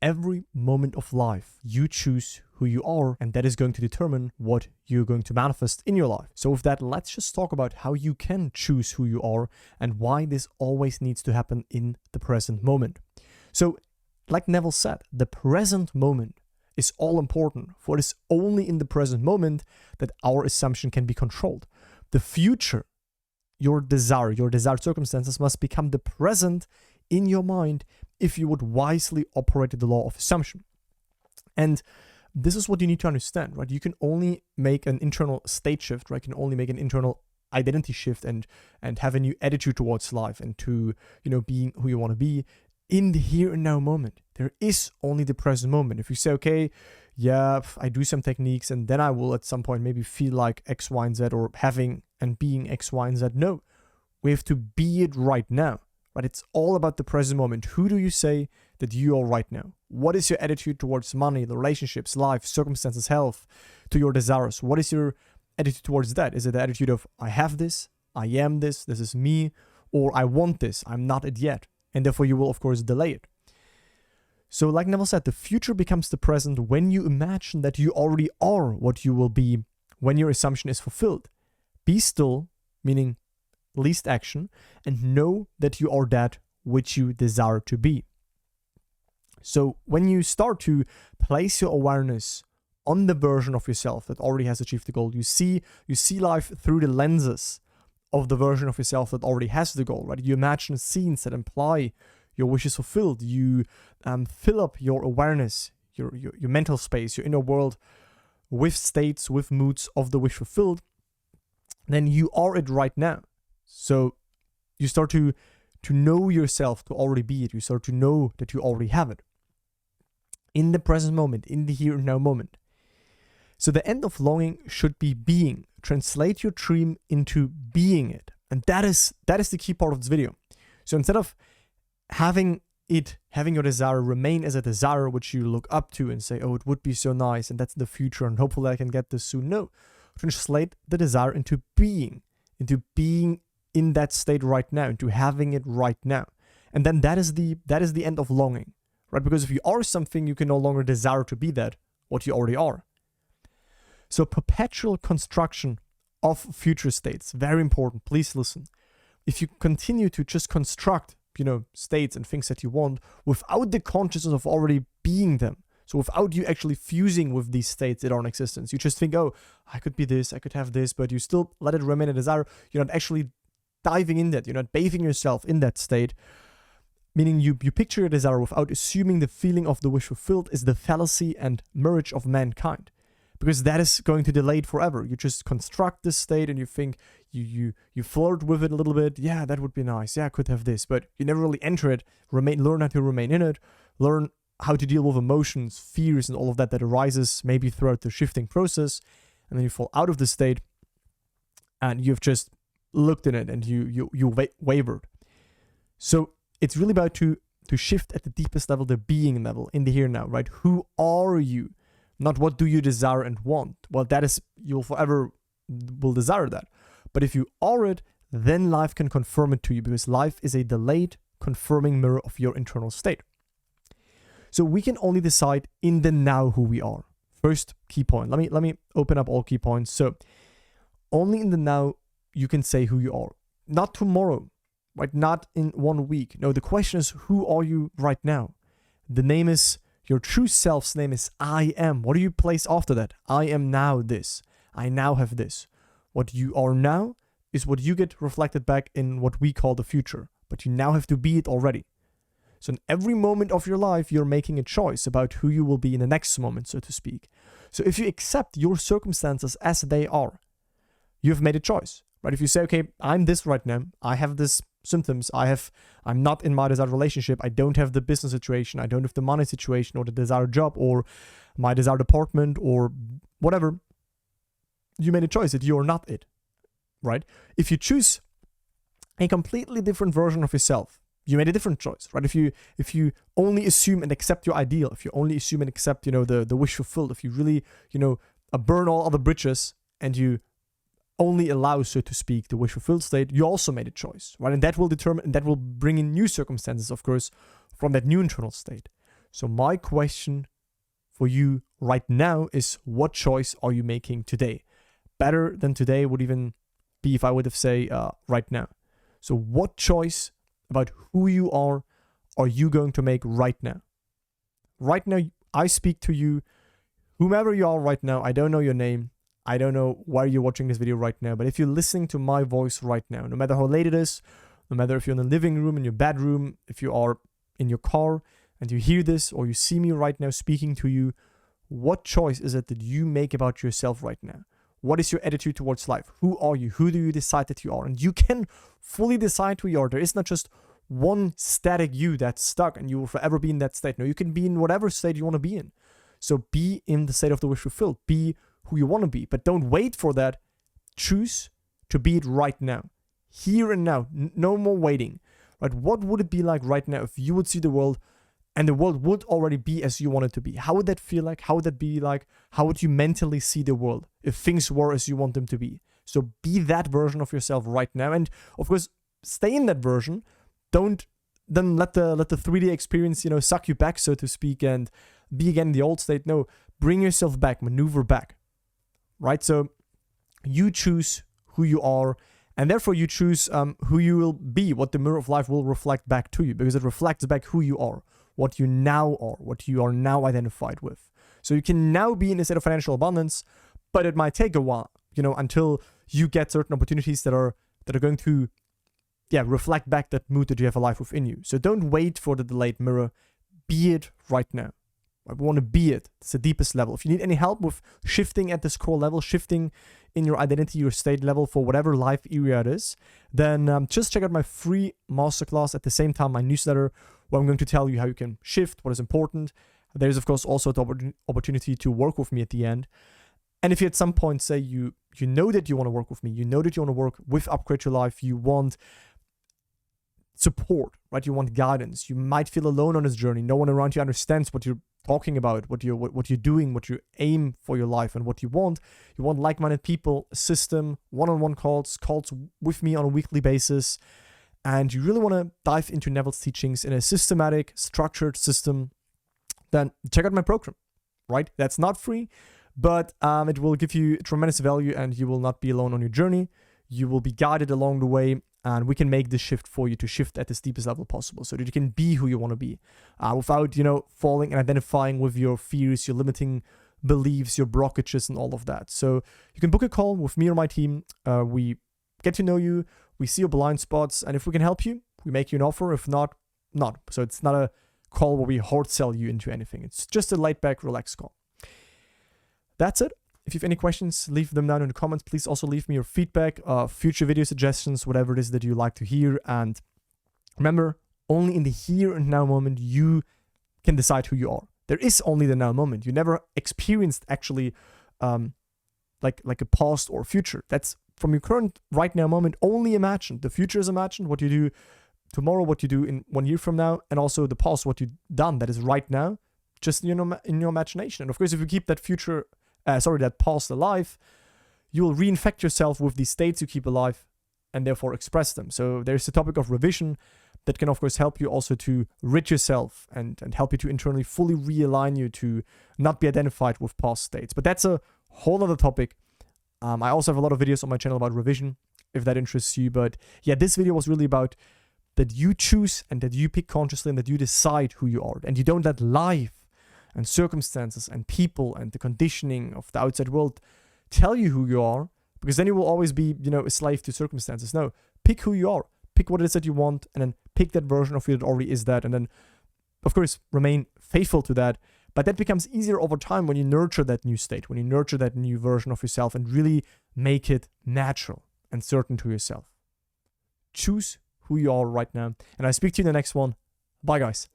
every moment of life, you choose who you are, and that is going to determine what you're going to manifest in your life. So with that, let's just talk about how you can choose who you are and why this always needs to happen in the present moment. So, like Neville said, the present moment is all important, for it is only in the present moment that our assumption can be controlled. The future, your desired circumstances must become the present in your mind if you would wisely operate the law of assumption. And this is what you need to understand, right? You can only make an internal state shift, right? You can only make an internal identity shift and have a new attitude towards life and to, being who you want to be in the here and now moment. There is only the present moment. If you say, okay, yeah, I do some techniques and then I will at some point maybe feel like X, Y, and Z or having and being X, Y, and Z. No, we have to be it right now. But it's all about the present moment. Who do you say that you are right now? What is your attitude towards money, the relationships, life, circumstances, health, to your desires? What is your attitude towards that? Is it the attitude of, I have this, I am this is me, or I want this, I'm not it yet, and therefore you will, of course, delay it. So like Neville said, the future becomes the present when you imagine that you already are what you will be when your assumption is fulfilled. Be still, meaning least action, and know that you are that which you desire to be. So when you start to place your awareness on the version of yourself that already has achieved the goal, you see life through the lenses of the version of yourself that already has the goal, right? You imagine scenes that imply your wish is fulfilled. You fill up your awareness, your mental space, your inner world with states, with moods of the wish fulfilled. Then you are it right now. So you start to know yourself to already be it. You start to know that you already have it. In the present moment, in the here and now moment. So the end of longing should be being. Translate your dream into being it. And that is the key part of this video. So instead of having your desire remain as a desire which you look up to and say, oh, it would be so nice and that's the future and hopefully I can get this soon. No, translate the desire into being in that state right now, into having it right now. And then that is the end of longing, right? Because if you are something, you can no longer desire to be that, what you already are. So perpetual construction of future states, very important, please listen. If you continue to just construct, states and things that you want without the consciousness of already being them, so without you actually fusing with these states that are in existence, you just think, oh, I could be this, I could have this, but you still let it remain a desire. You're not actually diving in that. You're not bathing yourself in that state. Meaning you picture your desire without assuming the feeling of the wish fulfilled is the fallacy and mirage of mankind. Because that is going to delay it forever. You just construct this state and you think, you flirt with it a little bit. Yeah, that would be nice. Yeah, I could have this. But you never really enter it. Learn how to remain in it. Learn how to deal with emotions, fears, and all of that arises maybe throughout the shifting process. And then you fall out of the state and you've just looked in it and you wavered. So it's really about to shift at the deepest level, the being level, in the here and now, right? Who are you? Not what do you desire and want. Well, that is, you'll forever will desire that. But if you are it, then life can confirm it to you, because life is a delayed confirming mirror of your internal state. So we can only decide in the now who we are. First key point. Let me open up all key points. So only in the now you can say who you are. Not tomorrow, right? Not in 1 week. No, the question is, who are you right now? The name is, your true self's name is I am. What do you place after that? I am now this. I now have this. What you are now is what you get reflected back in what we call the future. But you now have to be it already. So in every moment of your life, you're making a choice about who you will be in the next moment, so to speak. So if you accept your circumstances as they are, you have made a choice, right? If you say, okay, I'm this right now, I have this symptoms, I'm not in my desired relationship, I don't have the business situation, I don't have the money situation or the desired job or my desired apartment or whatever, you made a choice that you're not it, right? If you choose a completely different version of yourself, you made a different choice, right? If you only assume and accept your ideal, if you only assume and accept, the wish fulfilled, if you really, burn all other bridges and you only allow, so to speak, the wish fulfilled state, you also made a choice, right? And that will bring in new circumstances, of course, from that new internal state. So my question for you right now is, what choice are you making today? Better than today would even be if I would have say right now. So what choice about who you are you going to make right now? Right now, I speak to you, whomever you are right now. I don't know your name. I don't know why you're watching this video right now. But if you're listening to my voice right now, no matter how late it is, no matter if you're in the living room, in your bedroom, if you are in your car and you hear this or you see me right now speaking to you, what choice is it that you make about yourself right now? What is your attitude towards life? Who are you? Who do you decide that you are? And you can fully decide who you are. There is not just one static you that's stuck and you will forever be in that state. No, you can be in whatever state you want to be in. So be in the state of the wish fulfilled. Be who you want to be. But don't wait for that. Choose to be it right now. Here and now. No more waiting. Right? What would it be like right now if you would see the world and the world would already be as you want it to be? How would that feel like? How would that be like? How would you mentally see the world if things were as you want them to be? So be that version of yourself right now. And of course, stay in that version. Don't then let the 3D experience, suck you back, so to speak, and be again in the old state. No, bring yourself back, maneuver back. Right? So you choose who you are, and therefore you choose who you will be, what the mirror of life will reflect back to you, because it reflects back who you are, what you now are, what you are now identified with. So you can now be in a state of financial abundance, but it might take a while, until you get certain opportunities that are going to reflect back that mood that you have alive within you. So don't wait for the delayed mirror. Be it right now. I want to be it. It's the deepest level. If you need any help with shifting at this core level, shifting in your identity, your state level for whatever life area it is, then just check out my free masterclass. At the same time, my newsletter, where I'm going to tell you how you can shift, what is important. There's, of course, also the opportunity to work with me at the end. And if you at some point say you know that you want to work with me, you know that you want to work with Upgrade Your Life, you want support, right? You want guidance. You might feel alone on this journey. No one around you understands what you're talking about, what you're doing, what you aim for your life, and what you want. You want like-minded people, a system, one-on-one calls with me on a weekly basis, and you really want to dive into Neville's teachings in a systematic, structured system. Then check out my program, right? That's not free, but it will give you tremendous value, and you will not be alone on your journey. You will be guided along the way. And we can make this shift for you to shift at the deepest level possible so that you can be who you want to be without, falling and identifying with your fears, your limiting beliefs, your blockages, and all of that. So you can book a call with me or my team. We get to know you. We see your blind spots. And if we can help you, we make you an offer. If not, not. So it's not a call where we hard sell you into anything. It's just a laid back, relaxed call. That's it. If you have any questions, leave them down in the comments. Please also leave me your feedback, future video suggestions, whatever it is that you like to hear. And remember, only in the here and now moment, you can decide who you are. There is only the now moment. You never experienced actually like a past or future. That's from your current right now moment, only imagined. The future is imagined, what you do tomorrow, what you do in 1 year from now, and also the past, what you've done that is right now, just in your imagination. And of course, if you keep that that past alive, you will reinfect yourself with these states you keep alive and therefore express them. So there's the topic of revision that can, of course, help you also to rid yourself and help you to internally fully realign you to not be identified with past states. But that's a whole other topic. I also have a lot of videos on my channel about revision, if that interests you. But yeah, this video was really about that you choose and that you pick consciously and that you decide who you are. And you don't let life and circumstances and people and the conditioning of the outside world tell you who you are, because then you will always be, a slave to circumstances. No, pick who you are, pick what it is that you want, and then pick that version of you that already is that, and then, of course, remain faithful to that. But that becomes easier over time when you nurture that new state, when you nurture that new version of yourself and really make it natural and certain to yourself. Choose who you are right now, and I speak to you in the next one. Bye, guys.